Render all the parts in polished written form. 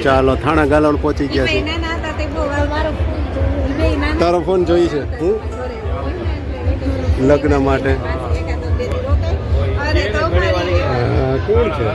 ચાલો થાણા ગાલોડ પહોંચી ગયા છે. તારો ફોન જોઈ છે લગ્ન માટે. કોણ છે?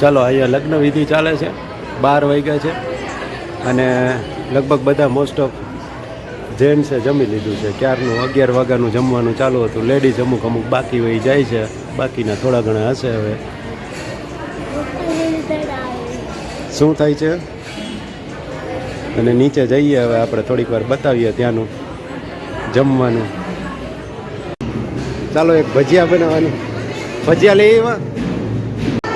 ચાલો અહીંયા લગ્ન વિધિ ચાલે છે, 12 વાગ્યા છે અને લગભગ બધા મોસ્ટ ઓફ જેન્ટ્સે જમી લીધું છે. ક્યારનું 11 વાગ્યાનું જમવાનું ચાલુ હતું. લેડીઝ અમુક બાકી વહી જાય છે, બાકીના થોડા ઘણા હશે. હવે શું થાય છે અને નીચે જઈએ હવે આપણે થોડીક વાર બતાવીએ ત્યાંનું જમવાનું. ચાલો એક ભજીયા બનાવવાનું. ભજીયા લઈ આવ્યા.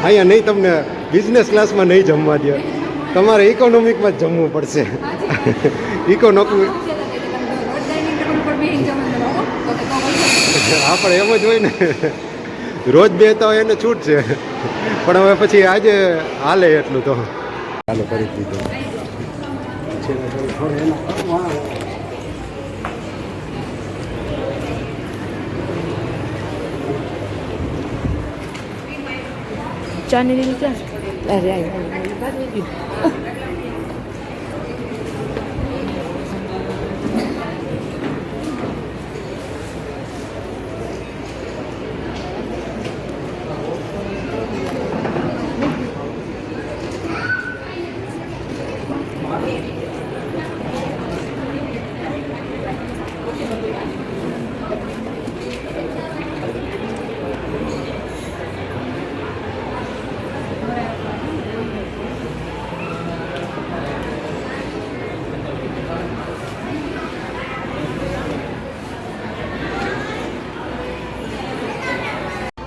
અહીંયા નહીં, તમને બિઝનેસ ક્લાસમાં નહીં જમવા દે, તમારે ઇકોનોમિકમાં જ જમવું પડશે. ઇકોનોમિક આપણે એમ જ હોય ને, રોજ બે તો એને છૂટ છે, પણ હવે પછી આજે હાલે એટલું તો ચાલો કરી દીધું. ચાની રીલ ક્યાં? અરે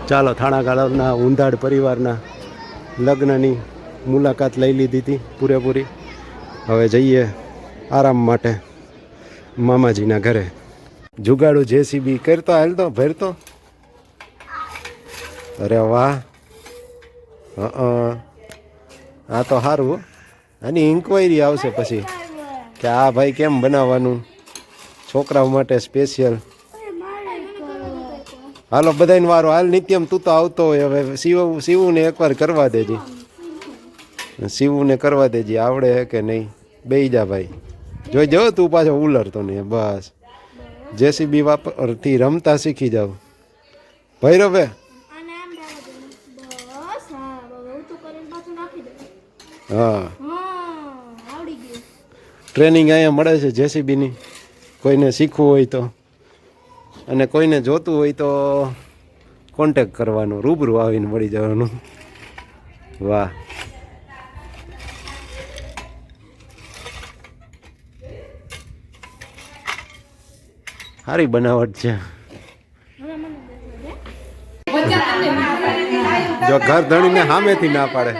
ચાલો થાણા ગાળાના ઉંધાડ પરિવારના લગ્નની મુલાકાત લઈ લીધી હતી પૂરેપૂરી. હવે જઈએ આરામ માટે મામાજીના ઘરે. જુગાડું જેસીબી કરતો હાલતો ભરતો. અરે વાહ, આ તો સારું. આની ઇન્ક્વાયરી આવશે પછી કે આ ભાઈ કેમ બનાવવાનું, છોકરાઓ માટે સ્પેશિયલ. હાલો બધાને વારો હાલ. નિત્યમ તું તો આવતો હોય, હવે શિવુને એકવાર કરવા દેજે. શિવુને કરવા દેજે, આવડે કે નહીં. બેહી જા ભાઈ, જોઈ જાઓ તું પાછો ઉલરતો નહીં. બસ જેસીબી વાપરથી રમતા શીખી જાવ. ભૈરવે હા, ટ્રેનિંગ અહીંયા મળે છે જેસીબીની. કોઈને શીખવું હોય તો અને કોઈને જોતું હોય તો કોન્ટેક કરવાનો, રૂબરૂ આવીને મળી જવાનું. વાહ, સારી બનાવટ છે. જો ઘર ધણીને સામેથી ના પાડે.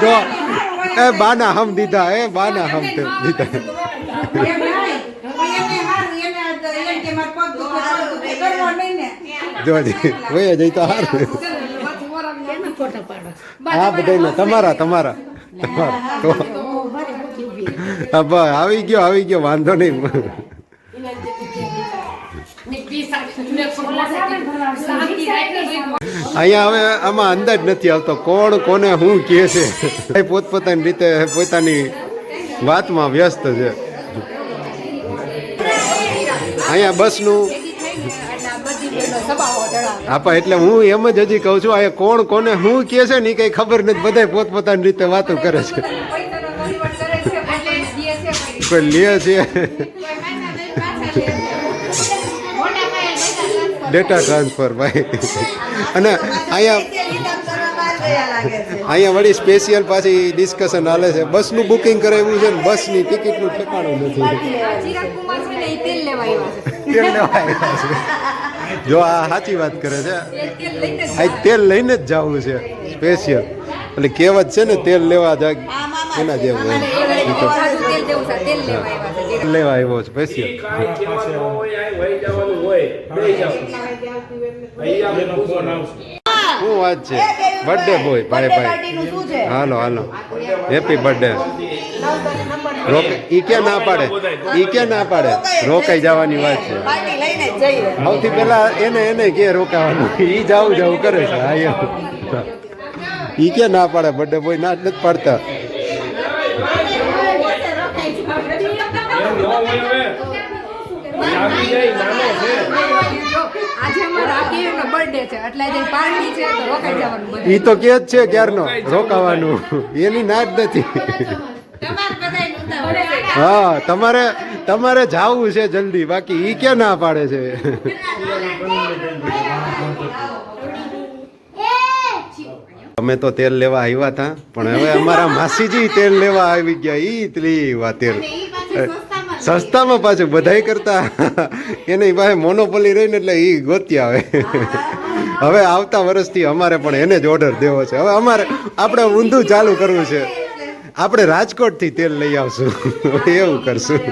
જો એ બાના હમ દીધા, એ બાના હમ દીધા. જોજી હોય જઈ તો હાર. હા બધાને તમારા તમારા તમારા આવી ગયો વાંધો નહીં. અહીંયા હવે આમાં અંદાજ નથી આવતો કોણ કોને શું કહે છે. પોતપોતાની રીતે પોતાની વાતમાં વ્યસ્ત છે. અહીંયા બસનું આપા એટલે હું એમ જ હજી કહું છું, અહીંયા કોણ કોને શું કહે છે ને એ કઈ ખબર નથી. બધા પોતપોતાની રીતે વાતો કરે છે. કોઈ લે છે ડેટા ટ્રાન્સફર ભાઈ. અને અહીંયા વળી સ્પેશિયલ પાછી ડિસ્કશન હાલે છે. બસનું બુકિંગ કરાવ્યું છે ને બસની ટિકિટનું ઠેકાણું નથી. તેલ લેવા આવ્યા છે. જો આ સાચી વાત કરે છે. આ તેલ લઈને જ જવું છે સ્પેશિયલ. એટલે કહેવત છે ને, તેલ લેવા જાય એના જેવું લેવા આવ્યો સ્પેશિયલ. શું વાત છે? બર્થડે બોય ભાઈ ભાઈ. હાલો હાલો, હેપી બર્થડે. ઈ ક્યાં ના પાડે, ઈ ક્યાં ના પાડે. રોકાઈ જવાની વાત છે. સૌથી પેલા એને કે રોકાવાનું. ઈ જાવું કરે છે. ઈ ક્યાં ના પાડે. બર્થડે બોય ના નથી પાડતા. આજે અમારો આકીનો બર્થડે છે એટલે આજે પાર્ટી છે તો રોકાઈ જવાનું બધું. ઈ તો કે જ છે ક્યારનો રોકાવાનું એની ના જ નથી હા તમારે જાવું છે જલ્દી બાકી ઈ ક્યાં ના પાડે છે અમે તો તેલ લેવા આવ્યા હતા પણ હવે અમારા માસીજી તેલ લેવા આવી ગયા ઈ લેવા તેલ સસ્તામાં પાછું બધાય કરતા એની પાસે મોનોપોલી રહીને એટલે ઈ ગોતી આવે હવે આવતા વર્ષથી અમારે પણ એને જ ઓર્ડર દેવો છે હવે આપણે ઊંધું ચાલુ કરવું છે આપણે રાજકોટથી તેલ લઈ આવશું એવું કરશું